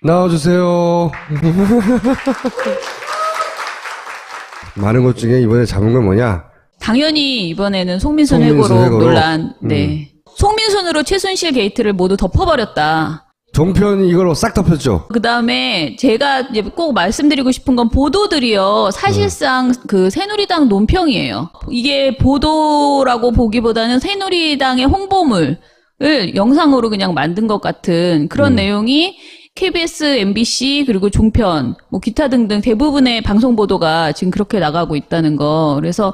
나와주세요. 많은 것 중에 이번에 잡은 건 뭐냐? 당연히 이번에는 송민순 회고록 논란. 네. 송민순으로 최순실 게이트를 모두 덮어버렸다. 종편이 이걸로 싹 덮였죠. 그 다음에 제가 이제 꼭 말씀드리고 싶은 건 보도들이요. 사실상 그 새누리당 논평이에요. 이게 보도라고 보기보다는 새누리당의 홍보물을 영상으로 그냥 만든 것 같은 그런 내용이 KBS, MBC, 그리고 종편, 뭐 기타 등등 대부분의 방송 보도가 지금 그렇게 나가고 있다는 거. 그래서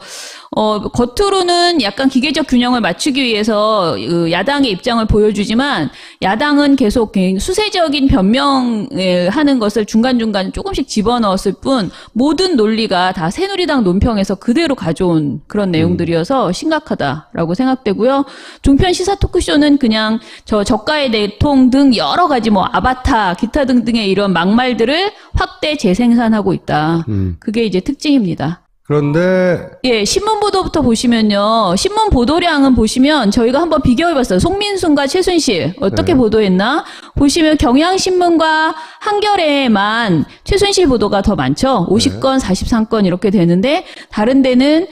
겉으로는 약간 기계적 균형을 맞추기 위해서 야당의 입장을 보여주지만 야당은 계속 수세적인 변명을 하는 것을 중간중간 조금씩 집어넣었을 뿐 모든 논리가 다 새누리당 논평에서 그대로 가져온 그런 내용들이어서 심각하다라고 생각되고요. 종편 시사 토크쇼는 그냥 저가의 내통 등 여러 가지 뭐 아바타, 기타 등등의 이런 막말들을 확대 재생산하고 있다. 그게 이제 특징입니다. 그런데 예, 신문 보도부터 보시면요. 신문 보도량은 보시면 저희가 한번 비교해봤어요. 송민순과 최순실 어떻게 보도했나? 보시면 경향신문과 한겨레만 최순실 보도가 더 많죠. 50건, 43건 이렇게 되는데 다른 데는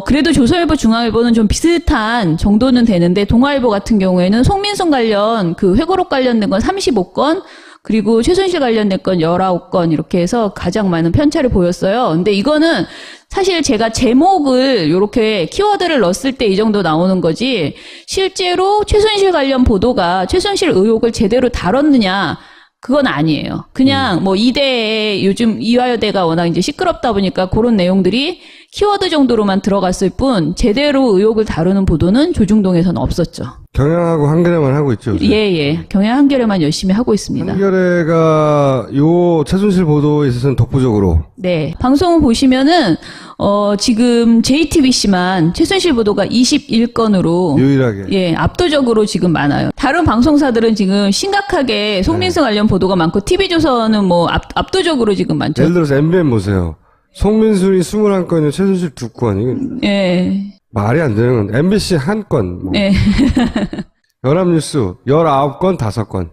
그래도 조선일보, 중앙일보는 좀 비슷한 정도는 되는데 동아일보 같은 경우에는 송민순 관련 그 회고록 관련된 건 35건 그리고 최순실 관련된 건 19건 이렇게 해서 가장 많은 편차를 보였어요. 근데 이거는 사실 제가 제목을 이렇게 키워드를 넣었을 때 이 정도 나오는 거지 실제로 최순실 관련 보도가 최순실 의혹을 제대로 다뤘느냐 그건 아니에요. 그냥 뭐 이대에 요즘 이화여대가 워낙 이제 시끄럽다 보니까 그런 내용들이 키워드 정도로만 들어갔을 뿐 제대로 의혹을 다루는 보도는 조중동에서는 없었죠. 경향하고 한겨레만 하고 있죠. 요새. 예. 경향 한겨레만 열심히 하고 있습니다. 한겨레가 요 최순실 보도에 있어서는 독보적으로. 네. 방송을 보시면은 지금 JTBC만 최순실 보도가 21건으로 유일하게. 예, 압도적으로 지금 많아요. 다른 방송사들은 지금 심각하게 송민순 관련 보도가 많고 TV조선은 뭐 압도적으로 지금 많죠. 예를 들어서 MBN 보세요. 송민순이 21건이면 최순실 2건. 이건 예. 말이 안 되는 건 MBC 1건. 뭐. 예. 연합뉴스 19건, 5건.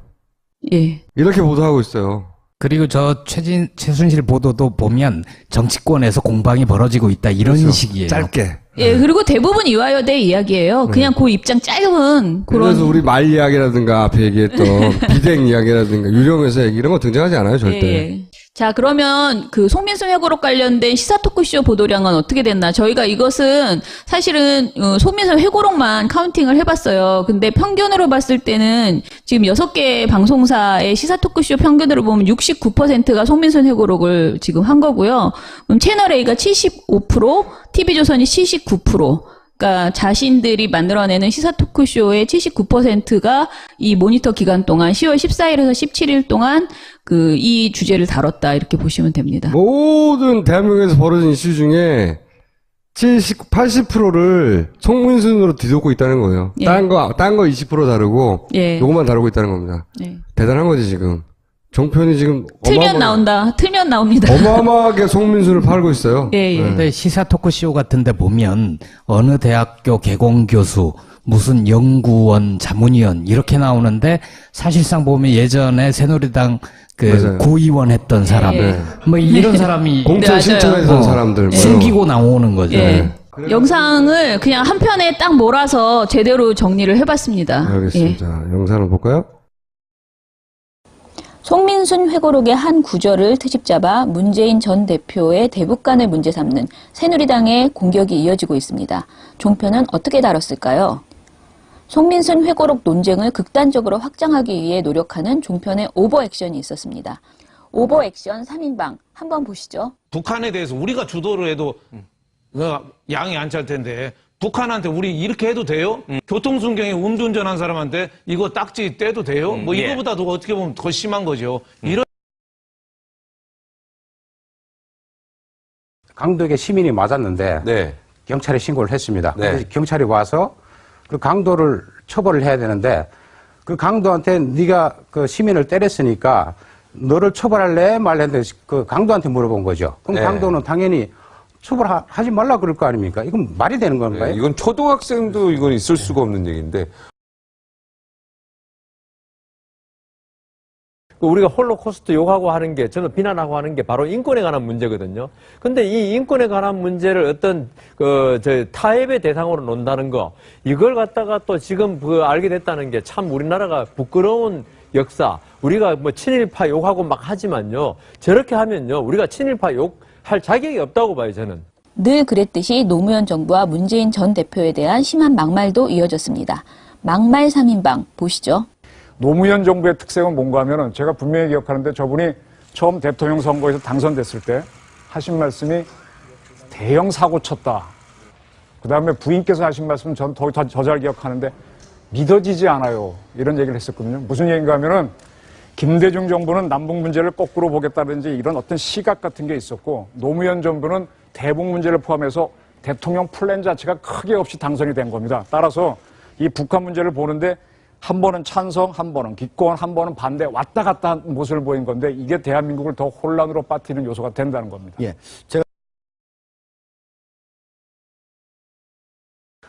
예. 이렇게 보도하고 있어요. 그리고 최순실 보도도 보면 정치권에서 공방이 벌어지고 있다 이런 그렇죠. 식이에요. 짧게. 예, 그리고 대부분 이화여대 이야기예요. 그냥 그 입장 짧은 그런. 그래서 우리 말 이야기라든가 앞에 얘기했던 비대행 이야기라든가 유령에서 얘기 이런 거 등장하지 않아요, 절대. 예. 자, 그러면 그 송민순 회고록 관련된 시사 토크쇼 보도량은 어떻게 됐나? 저희가 이것은 사실은 송민순 회고록만 카운팅을 해봤어요. 근데 평균으로 봤을 때는 지금 6개 방송사의 시사 토크쇼 평균으로 보면 69%가 송민순 회고록을 지금 한 거고요. 그럼 채널A가 75%, TV조선이 79%. 그러니까 자신들이 만들어내는 시사 토크쇼의 79%가 이 모니터 기간 동안 10월 14일에서 17일 동안 이 주제를 다뤘다 이렇게 보시면 됩니다. 모든 대한민국에서 벌어진 이슈 중에 80%를 송민순으로 뒤덮고 있다는 거예요. 예. 딴 거 20% 다루고 예. 요것만 다루고 있다는 겁니다. 예. 대단한 거지 지금. 종편이 지금 틀면 나온다. 틀면 나옵니다. 어마어마하게 송민순을 팔고 있어요. 예. 근데 시사 토크쇼 같은 데 보면 어느 대학교 개공교수 무슨 연구원 자문위원 이렇게 나오는데 사실상 보면 예전에 새누리당 맞아요. 구의원 했던 사람 예. 뭐 이런 사람이 공천 맞아요. 신청했던 사람들 숨기고 나오는 거죠. 예. 영상을 그냥 한 편에 딱 몰아서 제대로 정리를 해봤습니다. 알겠습니다. 자, 영상을 볼까요? 송민순 회고록의 한 구절을 트집 잡아 문재인 전 대표의 대북간을 문제 삼는 새누리당의 공격이 이어지고 있습니다. 종편은 어떻게 다뤘을까요? 송민순 회고록 논쟁을 극단적으로 확장하기 위해 노력하는 종편의 오버액션이 있었습니다. 오버액션 3인방 한번 보시죠. 북한에 대해서 우리가 주도를 해도 양이 안 찰 텐데 북한한테 우리 이렇게 해도 돼요? 교통순경에 음주운전한 사람한테 이거 딱지 떼도 돼요? 뭐 이거보다도 어떻게 보면 더 심한 거죠. 이런 강도에게 시민이 맞았는데 네. 경찰에 신고를 했습니다. 네. 그래서 경찰이 와서 그 강도를 처벌을 해야 되는데 그 강도한테 네가 그 시민을 때렸으니까 너를 처벌할래 말래 했는데 그 강도한테 물어본 거죠. 그럼 네. 강도는 당연히 처벌하지 말라 그럴 거 아닙니까? 이건 말이 되는 건가요? 네, 이건 초등학생도 이건 있을 수가 없는 얘기인데 우리가 홀로코스트 욕하고 하는 게, 저는 비난하고 하는 게 바로 인권에 관한 문제거든요. 근데 이 인권에 관한 문제를 어떤, 타협의 대상으로 논다는 거, 이걸 갖다가 또 지금 알게 됐다는 게 참 우리나라가 부끄러운 역사, 우리가 뭐 친일파 욕하고 막 하지만요, 저렇게 하면요, 우리가 친일파 욕할 자격이 없다고 봐요, 저는. 늘 그랬듯이 노무현 정부와 문재인 전 대표에 대한 심한 막말도 이어졌습니다. 막말 3인방 보시죠. 노무현 정부의 특색은 뭔가 하면은 제가 분명히 기억하는데 저분이 처음 대통령 선거에서 당선됐을 때 하신 말씀이 대형 사고 쳤다. 그 다음에 부인께서 하신 말씀은 전 더 잘 기억하는데 믿어지지 않아요. 이런 얘기를 했었거든요. 무슨 얘기인가 하면은 김대중 정부는 남북 문제를 거꾸로 보겠다든지 이런 어떤 시각 같은 게 있었고 노무현 정부는 대북 문제를 포함해서 대통령 플랜 자체가 크게 없이 당선이 된 겁니다. 따라서 이 북한 문제를 보는데 한 번은 찬성, 한 번은 기권, 한 번은 반대 왔다 갔다 한 모습을 보인 건데 이게 대한민국을 더 혼란으로 빠뜨리는 요소가 된다는 겁니다. 예.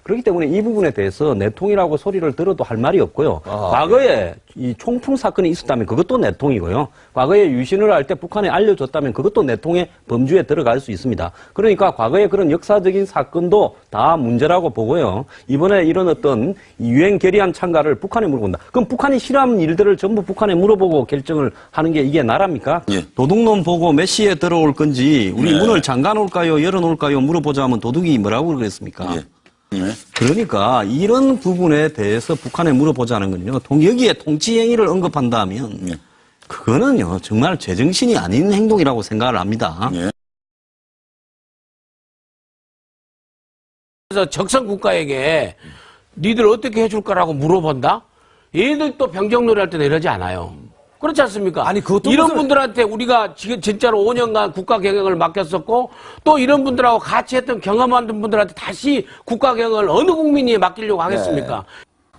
그렇기 때문에 이 부분에 대해서 내통이라고 소리를 들어도 할 말이 없고요. 과거에 이 총풍 사건이 있었다면 그것도 내통이고요. 과거에 유신을 할 때 북한에 알려줬다면 그것도 내통의 범주에 들어갈 수 있습니다. 그러니까 과거에 그런 역사적인 사건도 다 문제라고 보고요. 이번에 이런 어떤 유엔 결의안 참가를 북한에 물어본다. 그럼 북한이 싫어하는 일들을 전부 북한에 물어보고 결정을 하는 게 이게 나라입니까? 예. 도둑놈 보고 몇 시에 들어올 건지 우리 문을 잠가 놓을까요? 열어 놓을까요? 물어보자 하면 도둑이 뭐라고 그랬습니까? 예. 그러니까 이런 부분에 대해서 북한에 물어보자는 건요. 여기에 통치 행위를 언급한다면 그거는요. 정말 제정신이 아닌 행동이라고 생각을 합니다. 그래서 적성 국가에게 니들 어떻게 해줄 거라고 물어본다? 얘들 또 병정놀이 할 때는 이러지 않아요. 그렇지 않습니까? 아니, 그것도 이런 무슨... 분들한테 우리가 지금 진짜로 5년간 국가 경영을 맡겼었고 또 이런 분들하고 같이 했던 경험한 분들한테 다시 국가 경영을 어느 국민이 맡기려고 하겠습니까?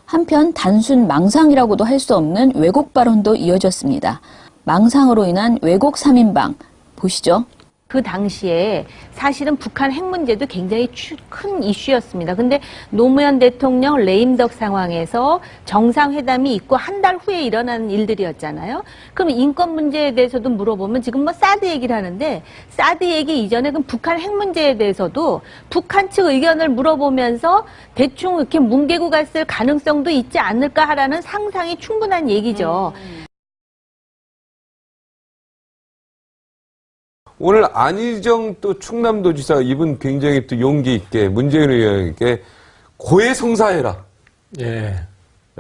한편 단순 망상이라고도 할 수 없는 왜곡 발언도 이어졌습니다. 망상으로 인한 왜곡 3인방 보시죠. 그 당시에 사실은 북한 핵 문제도 굉장히 큰 이슈였습니다. 근데 노무현 대통령 레임덕 상황에서 정상회담이 있고 한 달 후에 일어나는 일들이었잖아요. 그럼 인권 문제에 대해서도 물어보면 지금 뭐 사드 얘기를 하는데 사드 얘기 이전에 그럼 북한 핵 문제에 대해서도 북한 측 의견을 물어보면서 대충 이렇게 뭉개고 갔을 가능성도 있지 않을까 하라는 상상이 충분한 얘기죠. 오늘 안희정 또 충남도지사 이분 굉장히 또 용기 있게 문재인 의원에게 고해성사해라. 예.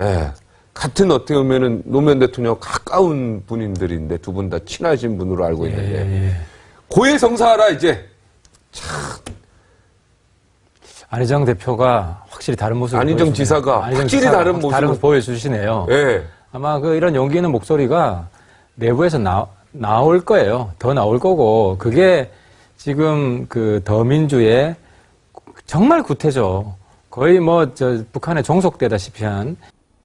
예. 같은 어떻게 보면은 노무현 대통령 가까운 분인들인데 두 분 다 친하신 분으로 알고 있는데 고해성사하라 이제. 참. 안희정 대표가 확실히 다른 모습을 안희정 지사가 확실히 다른 모습을 보여주시네요. 예. 아마 이런 용기 있는 목소리가 내부에서 나올 거예요. 더 나올 거고 그게 지금 더민주의 정말 구태죠. 거의 북한에 종속되다시피 한.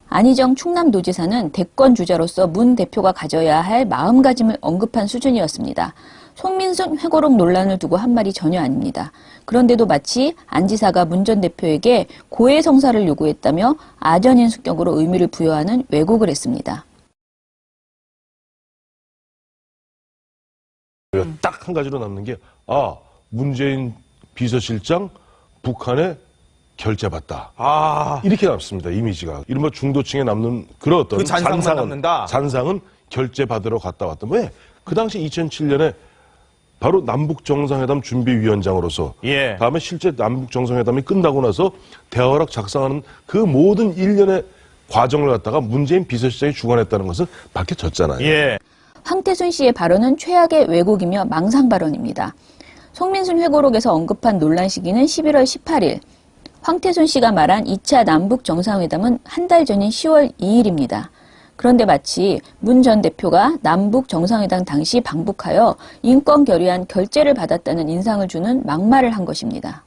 안희정 충남도지사는 대권 주자로서 문 대표가 가져야 할 마음가짐을 언급한 수준이었습니다. 송민순 회고록 논란을 두고 한 말이 전혀 아닙니다. 그런데도 마치 안 지사가 문 전 대표에게 고해성사를 요구했다며 아전인수격으로 의미를 부여하는 왜곡을 했습니다. 딱 한 가지로 남는 게 문재인 비서실장 북한에 결재받다. 이렇게 남습니다. 이미지가. 이른바 중도층에 남는 그런 어떤 잔상은 결재받으러 갔다 왔다. 왜? 그 당시 2007년에 바로 남북 정상회담 준비위원장으로서 다음에 실제 남북 정상회담이 끝나고 나서 대화락 작성하는 그 모든 일련의 과정을 갖다가 문재인 비서실장이 주관했다는 것은 밝혀졌잖아요. 황태순 씨의 발언은 최악의 왜곡이며 망상 발언입니다. 송민순 회고록에서 언급한 논란 시기는 11월 18일. 황태순 씨가 말한 2차 남북 정상회담은 한 달 전인 10월 2일입니다. 그런데 마치 문 전 대표가 남북 정상회담 당시 방북하여 인권 결의안 결재를 받았다는 인상을 주는 막말을 한 것입니다.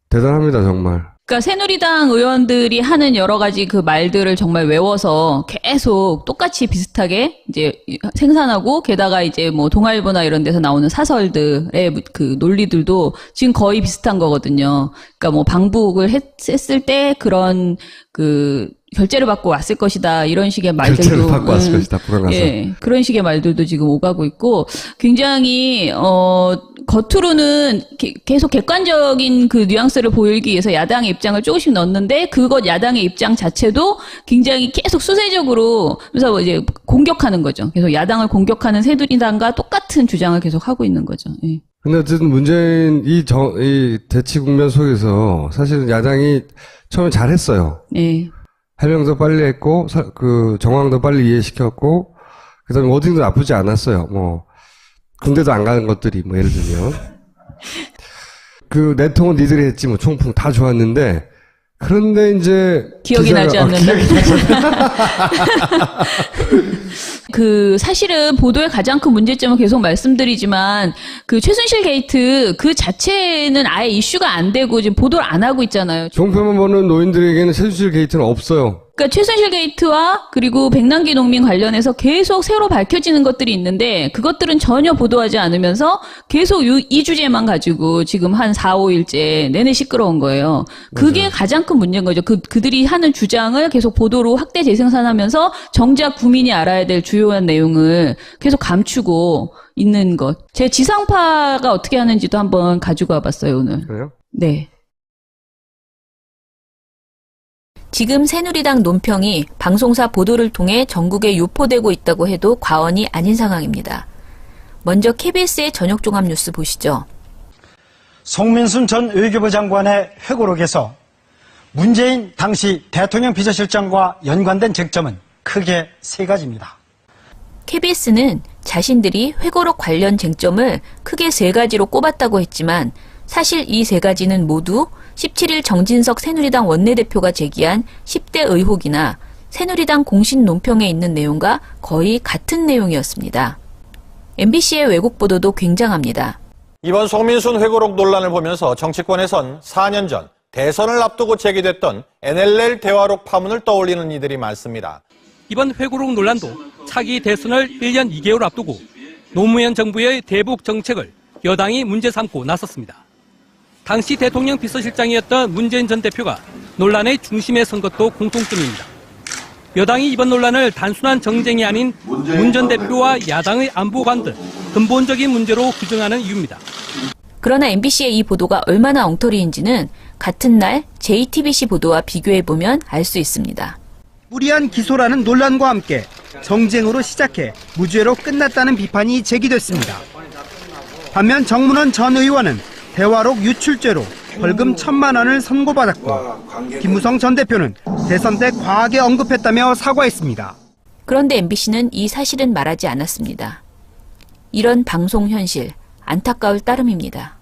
대단합니다, 정말. 그러니까 새누리당 의원들이 하는 여러 가지 그 말들을 정말 외워서 계속 똑같이 비슷하게 이제 생산하고 게다가 이제 뭐 동아일보나 이런 데서 나오는 사설들의 그 논리들도 지금 거의 비슷한 거거든요. 그러니까 뭐 방북을 했을 때 그런 그 결제를 받고 왔을 것이다 이런 식의 말들도 결제를 받고 왔을 것이다 북한 가서. 예, 그런 식의 말들도 지금 오가고 있고 굉장히 겉으로는 계속 객관적인 그 뉘앙스를 보이기 위해서 야당의 입장을 조금씩 넣었는데 그것 야당의 입장 자체도 굉장히 계속 수세적으로 그래서 이제 공격하는 거죠. 계속 야당을 공격하는 새누리당과 똑같은 주장을 계속 하고 있는 거죠. 예. 근데 어쨌든 문재인 이 대치 국면 속에서 사실은 야당이 처음에 잘했어요. 예. 해명도 빨리 했고, 그 정황도 빨리 이해시켰고, 그다음에 워딩도 나쁘지 않았어요. 뭐 군대도 안 가는 것들이 뭐 예를 들면 그 내통은 니들이 했지 뭐 총풍 다 좋았는데 그런데 이제 기억이 나지 않는다. 그 사실은 보도의 가장 큰 문제점은 계속 말씀드리지만 그 최순실 게이트 그 자체는 아예 이슈가 안 되고 지금 보도를 안 하고 있잖아요. 종편만 보는 노인들에게는 최순실 게이트는 없어요. 그러니까 최순실 게이트와 그리고 백남기 농민 관련해서 계속 새로 밝혀지는 것들이 있는데 그것들은 전혀 보도하지 않으면서 계속 이 주제만 가지고 지금 한 4, 5일째 내내 시끄러운 거예요. 그게 맞아요. 가장 큰 문제인 거죠. 그들이 하는 주장을 계속 보도로 확대 재생산하면서 정작 국민이 알아야 될 주요한 내용을 계속 감추고 있는 것. 제 지상파가 어떻게 하는지도 한번 가지고 와봤어요, 오늘. 그래요? 네. 지금 새누리당 논평이 방송사 보도를 통해 전국에 유포되고 있다고 해도 과언이 아닌 상황입니다. 먼저 KBS의 저녁종합뉴스 보시죠. 송민순 전 외교부 장관의 회고록에서 문재인 당시 대통령 비서실장과 연관된 쟁점은 크게 세 가지입니다. KBS는 자신들이 회고록 관련 쟁점을 크게 세 가지로 꼽았다고 했지만 사실 이 세 가지는 모두 17일 정진석 새누리당 원내대표가 제기한 10대 의혹이나 새누리당 공식 논평에 있는 내용과 거의 같은 내용이었습니다. MBC의 왜곡 보도도 굉장합니다. 이번 송민순 회고록 논란을 보면서 정치권에선 4년 전 대선을 앞두고 제기됐던 NLL 대화록 파문을 떠올리는 이들이 많습니다. 이번 회고록 논란도 차기 대선을 1년 2개월 앞두고 노무현 정부의 대북 정책을 여당이 문제 삼고 나섰습니다. 당시 대통령 비서실장이었던 문재인 전 대표가 논란의 중심에 선 것도 공통점입니다. 여당이 이번 논란을 단순한 정쟁이 아닌 문 전 대표와 야당의 안보 관들 근본적인 문제로 규정하는 이유입니다. 그러나 MBC의 이 보도가 얼마나 엉터리인지는 같은 날 JTBC 보도와 비교해보면 알 수 있습니다. 무리한 기소라는 논란과 함께 정쟁으로 시작해 무죄로 끝났다는 비판이 제기됐습니다. 반면 정문원 전 의원은 대화록 유출죄로 벌금 1,000만 원을 선고받았고 김무성 전 대표는 대선 때 과하게 언급했다며 사과했습니다. 그런데 MBC는 이 사실은 말하지 않았습니다. 이런 방송 현실, 안타까울 따름입니다.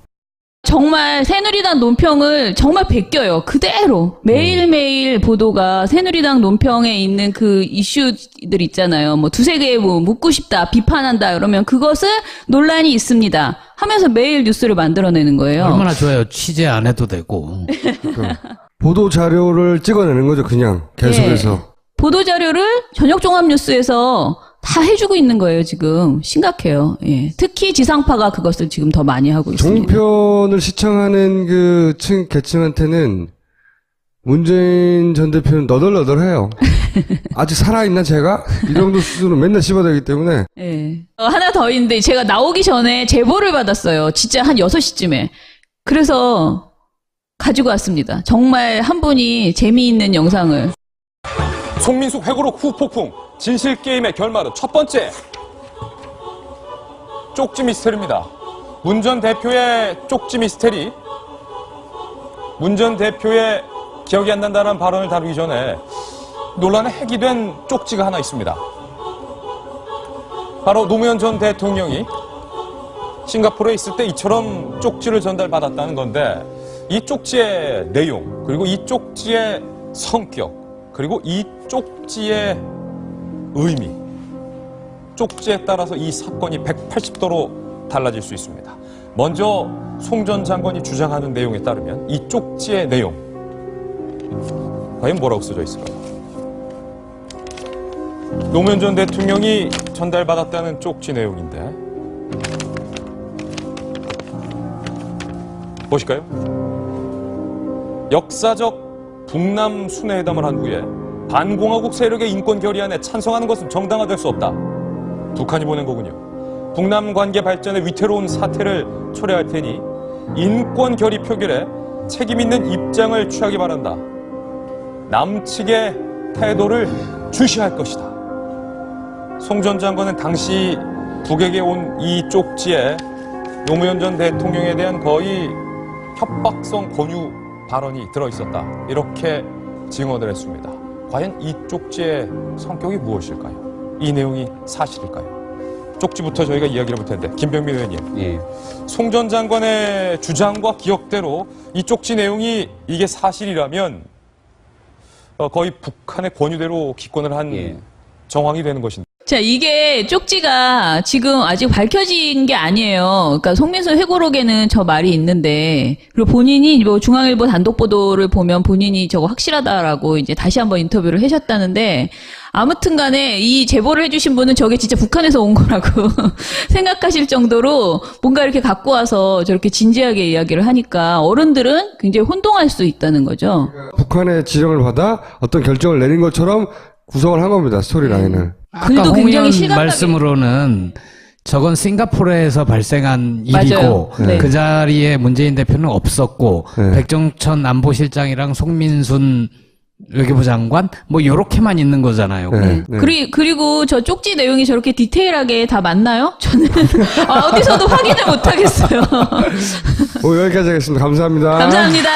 정말 새누리당 논평을 정말 베껴요. 그대로. 매일매일 보도가 새누리당 논평에 있는 그 이슈들 있잖아요. 뭐 두세 개 뭐 묻고 싶다, 비판한다, 그러면 그것을 논란이 있습니다. 하면서 매일 뉴스를 만들어내는 거예요. 얼마나 좋아요. 취재 안 해도 되고. 보도 자료를 찍어내는 거죠, 그냥. 계속해서. 예. 보도 자료를 저녁종합뉴스에서 다 해주고 있는 거예요, 지금. 심각해요. 예. 특히 지상파가 그것을 지금 더 많이 하고 있습니다. 종편을 시청하는 그 계층한테는 문재인 전 대표는 너덜너덜해요. 아직 살아있나 제가? 이 정도 수준으로 맨날 씹어대기 때문에. 예. 하나 더 있는데 제가 나오기 전에 제보를 받았어요. 진짜 한 6시쯤에. 그래서 가지고 왔습니다. 정말 한 분이 재미있는 영상을. 송민수 회고록 후 폭풍, 진실게임의 결말은 첫 번째, 쪽지 미스테리입니다. 문 전 대표의 쪽지 미스테리. 문 전 대표의 기억이 안 난다는 발언을 다루기 전에 논란의 핵이 된 쪽지가 하나 있습니다. 바로 노무현 전 대통령이 싱가포르에 있을 때 이처럼 쪽지를 전달받았다는 건데 이 쪽지의 내용, 그리고 이 쪽지의 성격, 그리고 이 쪽지의 의미, 쪽지에 따라서 이 사건이 180도로 달라질 수 있습니다. 먼저 송 전 장관이 주장하는 내용에 따르면 이 쪽지의 내용, 과연 뭐라고 써져 있을까요? 노무현 전 대통령이 전달받았다는 쪽지 내용인데 보실까요? 역사적 북남 순회회담을 한 후에 반공화국 세력의 인권 결의안에 찬성하는 것은 정당화될 수 없다. 북한이 보낸 거군요. 북남 관계 발전에 위태로운 사태를 초래할 테니 인권 결의 표결에 책임 있는 입장을 취하기 바란다. 남측의 태도를 주시할 것이다. 송 전 장관은 당시 북에게 온 이 쪽지에 노무현 전 대통령에 대한 거의 협박성 권유 발언이 들어있었다. 이렇게 증언을 했습니다. 과연 이 쪽지의 성격이 무엇일까요? 이 내용이 사실일까요? 쪽지부터 저희가 이야기를 해볼 텐데, 김병민 의원님. 송 전 장관의 주장과 기억대로 이 쪽지 내용이 이게 사실이라면 거의 북한의 권유대로 기권을 한 정황이 되는 것인데. 자, 이게 쪽지가 지금 아직 밝혀진 게 아니에요. 그러니까 송민순 회고록에는 저 말이 있는데, 그리고 본인이 뭐 중앙일보 단독 보도를 보면 본인이 저거 확실하다라고 이제 다시 한번 인터뷰를 하셨다는데, 아무튼 간에 이 제보를 해주신 분은 저게 진짜 북한에서 온 거라고 생각하실 정도로 뭔가 이렇게 갖고 와서 저렇게 진지하게 이야기를 하니까 어른들은 굉장히 혼동할 수 있다는 거죠. 북한의 지령을 받아 어떤 결정을 내린 것처럼 구성을 한 겁니다, 스토리라인을. 아까 홍 의원 말씀으로는 저건 싱가포르에서 발생한 일이고 네. 그 자리에 문재인 대표는 없었고 백정천 안보실장이랑 송민순 외교부 장관 뭐 요렇게만 있는 거잖아요. 그리고 저 쪽지 내용이 저렇게 디테일하게 다 맞나요? 저는 어디서도 확인을 못 하겠어요. 여기까지 하겠습니다. 감사합니다. 감사합니다.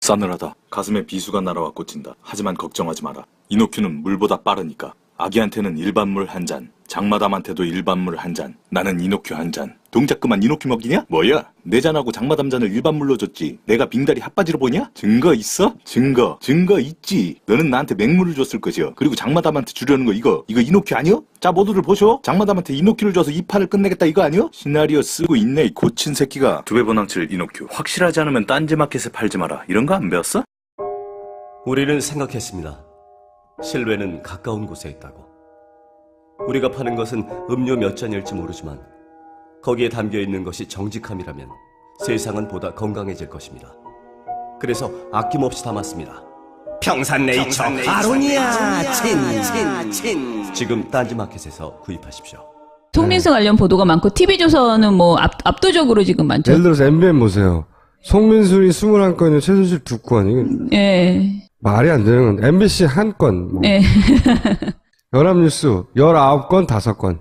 싸늘하다. 가슴에 비수가 날아와 꽂힌다. 하지만 걱정하지 마라. 이노큐는 물보다 빠르니까. 아기한테는 일반물 한 잔, 장마담한테도 일반물 한 잔, 나는 이노큐 한 잔. 동작 그만 이노큐 먹이냐? 뭐야? 내 잔하고 장마담 잔을 일반물로 줬지. 내가 빙다리 핫바지로 보냐? 증거 있어? 증거 있지. 너는 나한테 맹물을 줬을 것이여. 그리고 장마담한테 주려는 거 이거 이노큐 아니여? 자, 모두들 보쇼. 장마담한테 이노큐를 줘서 이 판을 끝내겠다 이거 아니여? 시나리오 쓰고 있네, 이 고친 새끼가. 두 배 번항칠 이노큐. 확실하지 않으면 딴지마켓에 팔지 마라. 이런 거 안 배웠어? 우리는 생각했습니다. 실외는 가까운 곳에 있다고. 우리가 파는 것은 음료 몇 잔일지 모르지만 거기에 담겨있는 것이 정직함이라면 세상은 보다 건강해질 것입니다. 그래서 아낌없이 담았습니다. 평산네이처 아로니아 친. 지금 딴지마켓에서 구입하십시오. 송민순 관련 보도가 많고 TV조선은 뭐 압도적으로 지금 많죠. 예를 들어서 MBN 보세요. 송민순이 21건이면 최순실 2건. 이게 말이 안 되는 건 MBC 1건. 연합뉴스 19건, 5건.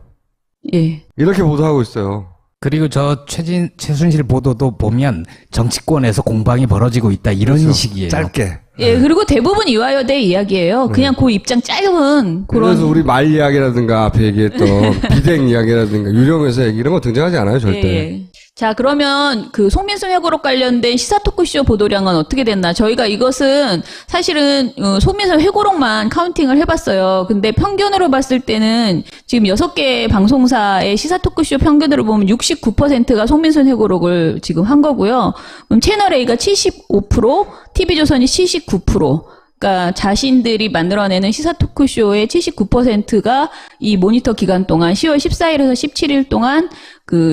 이렇게 보도하고 있어요. 그리고 저 최순실 보도도 보면 정치권에서 공방이 벌어지고 있다 이런 식이에요. 짧게. 그리고 대부분 이화여대 이야기예요. 그냥 그 입장 짧은 그런. 그래서 우리 말 이야기라든가 앞에 얘기했던 비대행 이야기라든가 유령회사 얘기 이런 거 등장하지 않아요, 절대. 자, 그러면 그 송민순 회고록 관련된 시사 토크쇼 보도량은 어떻게 됐나? 저희가 이것은 사실은 송민순 회고록만 카운팅을 해봤어요. 근데 평균으로 봤을 때는 지금 6개 방송사의 시사 토크쇼 평균으로 보면 69%가 송민순 회고록을 지금 한 거고요. 그럼 채널A가 75%, TV조선이 79%. 그러니까 자신들이 만들어내는 시사 토크쇼의 79%가 이 모니터 기간 동안 10월 14일에서 17일 동안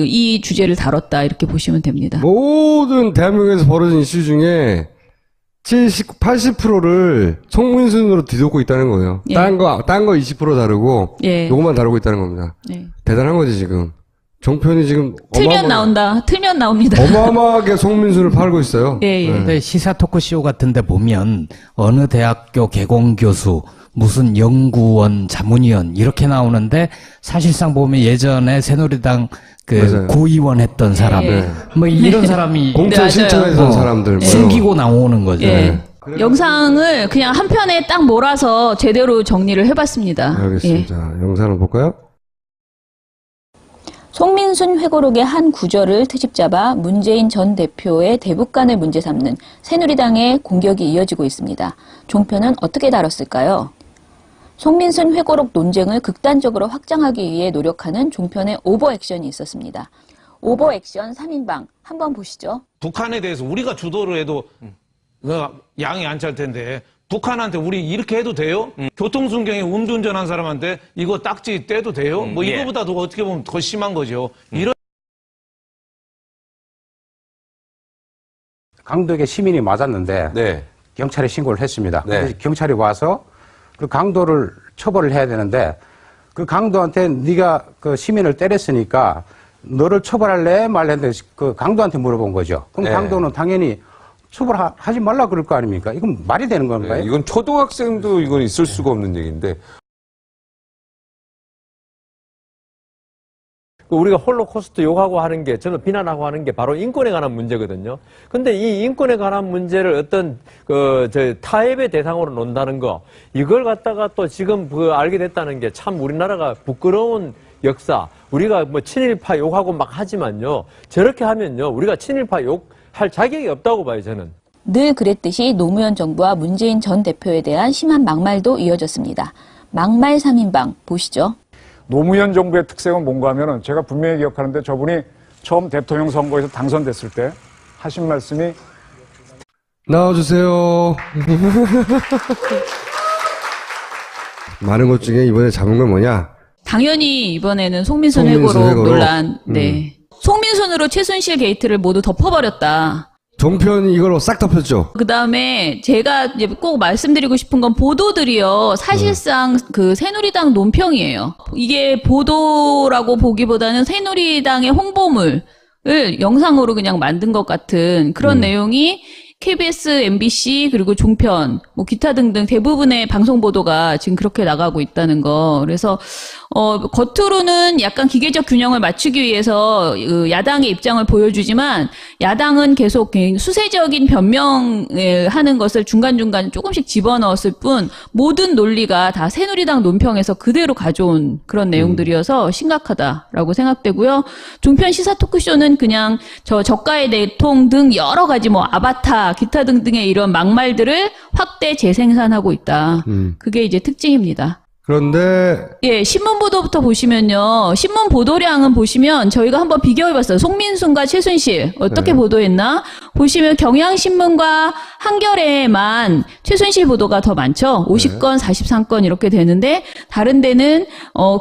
이 주제를 다뤘다 이렇게 보시면 됩니다. 모든 대한민국에서 벌어진 이슈 중에 80%를 송민순으로 뒤덮고 있다는 거예요. 딴 거 20% 다르고 요것만 다루고 있다는 겁니다. 대단한 거지 지금. 종편이 지금 틀면 나옵니다. 어마어마하게 송민순을 팔고 있어요. 근데 시사 토크쇼 같은데 보면 어느 대학교 개공교수, 무슨 연구원, 자문위원 이렇게 나오는데 사실상 보면 예전에 새누리당 구의원 했던 사람, 뭐 이런 사람이 공천 신청했던 사람들 숨기고 나오는 거죠. 영상을 그냥 한 편에 딱 몰아서 제대로 정리를 해봤습니다. 알겠습니다. 영상을 볼까요? 송민순 회고록의 한 구절을 트집 잡아 문재인 전 대표의 대북간을 문제 삼는 새누리당의 공격이 이어지고 있습니다. 종편은 어떻게 다뤘을까요? 송민순 회고록 논쟁을 극단적으로 확장하기 위해 노력하는 종편의 오버액션이 있었습니다. 오버액션 3인방 한번 보시죠. 북한에 대해서 우리가 주도를 해도 양이 안 찰 텐데 북한한테 우리 이렇게 해도 돼요? 교통순경에 음주운전한 사람한테 이거 딱지 떼도 돼요? 뭐 이거보다도 어떻게 보면 더 심한 거죠. 이런 강덕의 시민이 맞았는데 경찰에 신고를 했습니다. 네. 그래서 경찰이 와서 그 강도를 처벌을 해야 되는데 그 강도한테 네가 그 시민을 때렸으니까 너를 처벌할래 말래 했는데 그 강도한테 물어본 거죠. 그럼 네. 강도는 당연히 처벌하지 말라 그럴 거 아닙니까? 이건 말이 되는 건가요? 네, 이건 초등학생도 이건 있을 수가 없는 얘기인데. 우리가 홀로코스트 욕하고 하는 게, 저는 비난하고 하는 게 바로 인권에 관한 문제거든요. 근데 이 인권에 관한 문제를 어떤, 타협의 대상으로 논다는 거, 이걸 갖다가 또 지금 알게 됐다는 게 참 우리나라가 부끄러운 역사, 우리가 뭐 친일파 욕하고 막 하지만요, 저렇게 하면요, 우리가 친일파 욕할 자격이 없다고 봐요, 저는. 늘 그랬듯이 노무현 정부와 문재인 전 대표에 대한 심한 막말도 이어졌습니다. 막말 3인방 보시죠. 노무현 정부의 특색은 뭔가 하면은 제가 분명히 기억하는데 저분이 처음 대통령 선거에서 당선됐을 때 하신 말씀이 나와주세요. 많은 것 중에 이번에 잡은 건 뭐냐? 당연히 이번에는 송민순 송민순 회고록 회고록. 논란. 네. 송민순으로 최순실 게이트를 모두 덮어버렸다. 종편이 이걸로 싹 덮였죠. 그 다음에 제가 이제 꼭 말씀드리고 싶은 건 보도들이요. 사실상 그 새누리당 논평이에요. 이게 보도라고 보기보다는 새누리당의 홍보물을 영상으로 그냥 만든 것 같은 그런 내용이 KBS, MBC 그리고 종편, 뭐 기타 등등 대부분의 방송 보도가 지금 그렇게 나가고 있다는 거. 그래서 겉으로는 약간 기계적 균형을 맞추기 위해서 야당의 입장을 보여주지만 야당은 계속 수세적인 변명을 하는 것을 중간중간 조금씩 집어넣었을 뿐 모든 논리가 다 새누리당 논평에서 그대로 가져온 그런 내용들이어서 심각하다라고 생각되고요. 종편 시사 토크쇼는 그냥 저가의 내통 등 여러 가지 뭐 아바타 기타 등등의 이런 막말들을 확대 재생산하고 있다. 그게 이제 특징입니다. 그런데 예, 신문 보도부터 보시면요. 신문 보도량은 보시면 저희가 한번 비교해봤어요. 송민순과 최순실 어떻게 보도했나? 보시면 경향신문과 한겨레만 최순실 보도가 더 많죠. 50건, 43건 이렇게 되는데 다른 데는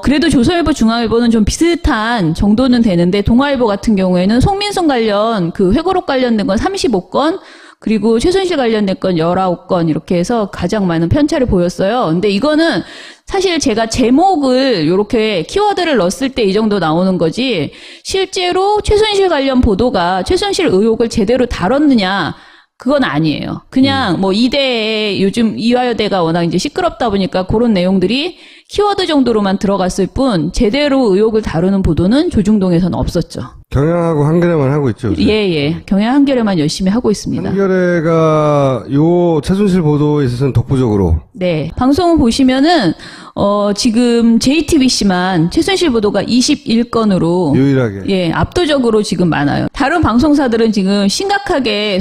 그래도 조선일보, 중앙일보는 좀 비슷한 정도는 되는데 동아일보 같은 경우에는 송민순 관련 그 회고록 관련된 건 35건 그리고 최순실 관련된 건 19건 이렇게 해서 가장 많은 편차를 보였어요. 근데 이거는 사실 제가 제목을 이렇게 키워드를 넣었을 때 이 정도 나오는 거지 실제로 최순실 관련 보도가 최순실 의혹을 제대로 다뤘느냐 그건 아니에요. 그냥 뭐 이대에 요즘 이화여대가 워낙 이제 시끄럽다 보니까 그런 내용들이 키워드 정도로만 들어갔을 뿐 제대로 의혹을 다루는 보도는 조중동에서는 없었죠. 경향하고 한겨레만 하고 있죠. 요새. 예. 경향 한겨레만 열심히 하고 있습니다. 한겨레가 요 최순실 보도에 있어서는 독보적으로. 네. 방송을 보시면은 지금 JTBC만 최순실 보도가 21건으로 유일하게. 예, 압도적으로 지금 많아요. 다른 방송사들은 지금 심각하게